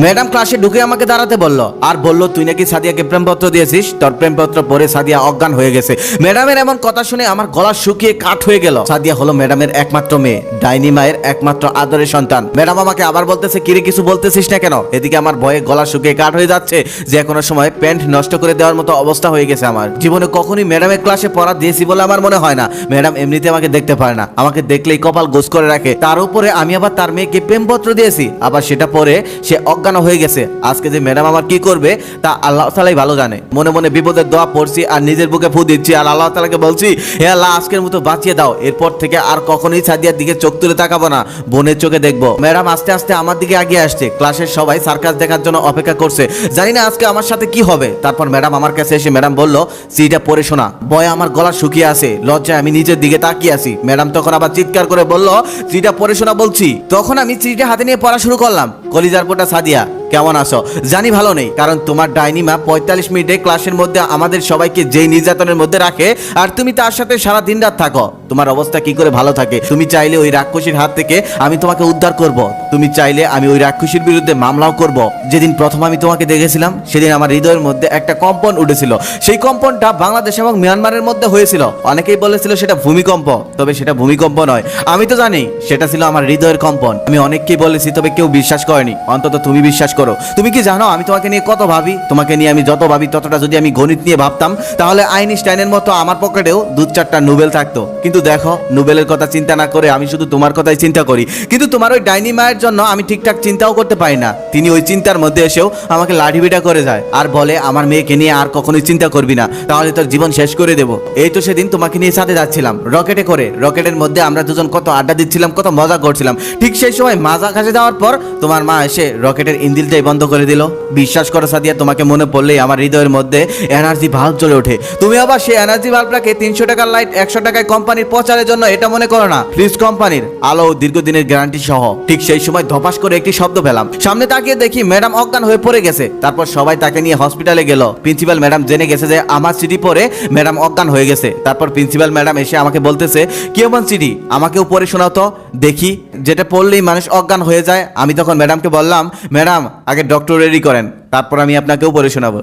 Madam ক্লাসে ঢুকে আমাকে দাঁড়াতে বলল আর বলল তুই নাকি সাদিয়াকে প্রেমপত্র দিয়েছিস, তোর প্রেমপত্র পড়ে সাদিয়া অজ্ঞান হয়ে গেছে। ম্যাডামের এমন কথা শুনে আমার গলা শুকিয়ে কাঠ হয়ে গেল। সাদিয়া হলো ম্যাডামের একমাত্র মেয়ে, ডাইনি মায়ের একমাত্র আদরের সন্তান। ম্যাডাম আমাকে আবার বলতেছে কিরে কিছু বলতেছিস না কেন? এদিকে আমার ভয়ে গলা শুকিয়ে কাঠ হয়ে যাচ্ছে, যে কোনো সময় প্যান্ট নষ্ট করে দেওয়ার মতো অবস্থা হয়ে গেছে। আমার জীবনে কখনই ম্যাডামের ক্লাসে পড়া দিয়েছি বলে আমার মনে হয় না। ম্যাডাম এমনিতে আমাকে দেখতে পারে না, আমাকে দেখলেই কপাল গোছ করে রাখে। তার উপরে আমি আবার তার মেয়েকে প্রেমপত্র দিয়েছি, আবার সেটা পরে সে অজ্ঞান হয়ে গেছে। আজকে যে ম্যাডাম আমার কি করবে তা আল্লাহ তাআলাই ভালো জানে। মনে মনে বিপদের দোয়া পড়ছি আর নিজের বুকে ফু দিচ্ছি আর আল্লাহ তাআলাকে বলছি, হে আল্লাহ আজকের মতো বাঁচিয়ে দাও, এরপর থেকে আর কখনোই সাদিয়ার দিকে চোখ তুলে তাকাবো না, বোনের চোখে দেখবো। ম্যাডাম আস্তে আস্তে আমার দিকে এগিয়ে আসছে, ক্লাসের সবাই সার্কাস দেখার জন্য অপেক্ষা করছে, জানি না আজকে আমার সাথে কি হবে। তারপর ম্যাডাম আমার কাছে এসে ম্যাডাম বলল সিটা পড়ে শোনা। ভয়ে আমার গলা শুকিয়ে আছে, লজ্জায় আমি নিজের দিকে তাকিয়ে আছি। ম্যাডাম তখন আবার চিৎকার করে বলল সিটা পড়ে শোনা বলছি। তখন আমি চিঠিটা হাতে নিয়ে পড়া শুরু করলাম। কলিজার পোটা সাদিয়া, কেমন আছো? জানি ভালো নেই, কারণ তোমার ডাইনি মা 45 মিনিটে ক্লাসের মধ্যে আমাদের সবাইকে যেই নির্যাতনের মধ্যে রাখে আর তুমি তার সাথে সারা দিন রাত থাকো, তোমার অবস্থা কি করে ভালো থাকে? তুমি চাইলে ওই রাক্ষসীর হাত থেকে আমি তোমাকে উদ্ধার করব, তুমি চাইলে আমি ওই রাক্ষসীর বিরুদ্ধে মামলাও করব। যেদিন প্রথম আমি তোমাকে দেখেছিলাম সেদিন আমার হৃদয়ের মধ্যে একটা কম্পন উঠেছিল। সেই কম্পনটা বাংলাদেশ এবং মিয়ানমারের মধ্যে হয়েছিল। অনেকেই বলেছিল সেটা ভূমিকম্প, তবে সেটা ভূমিকম্প নয়। আমি তো জানি সেটা ছিল আমার হৃদয়ের কম্পন। আমি অনেককেই বলেছি, তবে কেউ বিশ্বাস করেনি, অন্তত তুমি বিশ্বাস করো। তুমি কি জানো আমি তোমাকে নিয়ে কত ভাবি? তোমাকে নিয়ে আমি যত ভাবি ততটা যদি আমি গণিত নিয়ে ভাবতাম তাহলে আইনস্টাইনের মতো আমার পকেটেও 2-4টা নোবেল থাকতো। কিন্তু দেখো, নোবেলের কথা চিন্তা না করে আমি শুধু তোমার কথাই চিন্তা করি। কিন্তু তোমার ওই ডাইনি মায়ের জন্য আমি ঠিকঠাক চিন্তাও করতে পারি না। তিনি ওই চিন্তার মধ্যে এসেও আমাকে লাঠিপিটা করে যায় আর বলে আমার মেয়েকে নিয়ে আর কখনোই চিন্তা করবি না, তাহলে তোর জীবন শেষ করে দেবো। এই তো সেদিন তোমাকে নিয়ে সাথে যাচ্ছিলাম রকেটে করে, রকেটের মধ্যে আমরা দুজন কত আড্ডা দিচ্ছিলাম, কত মজা করছিলাম। ঠিক সেই সময় মাজা কাছে যাওয়ার পর তোমার মা এসে রকেটের ইঞ্জিনটাই বন্ধ করে দিল। বিশ্বাস করো সাদিয়া, তোমাকে মনে পড়লেই আমার হৃদয়ের মধ্যে এনার্জি ভাল্ব জ্বলে ওঠে। তুমি আবার সেই এনার্জি ভাল্বটাকে 300 টাকার লাইট 100 টাকায় কোম্পানির প্রচারের জন্য এটা মনে করো না, ফ্রিজ কোম্পানির আলো দীর্ঘদিনের গ্যারান্টি সহ। ঠিক সেই সময় ধপাস করে একটি শব্দ পেলাম, সামনে তাকিয়ে দেখি ম্যাডাম অজ্ঞান হয়ে পড়ে গেছে। তারপর সবাই তাকে নিয়ে হসপিটালে গেল। প্রিন্সিপাল ম্যাডাম জেনে গেছে যে আমার চিঠি পড়ে ম্যাডাম অজ্ঞান হয়ে গেছে। তারপর প্রিন্সিপাল ম্যাডাম এসে আমাকে বলতেছে কি এমন চিঠি, আমাকেও পড়ে শোনাও তো দেখি, যেটা পড়লেই মানুষ অজ্ঞান হয়ে যায়। আমি তখন ম্যাডামকে বললাম ম্যাডাম আগে ডক্টর রেডি করেন, তারপর আমি আপনাকেও পড়ে শোনাবো।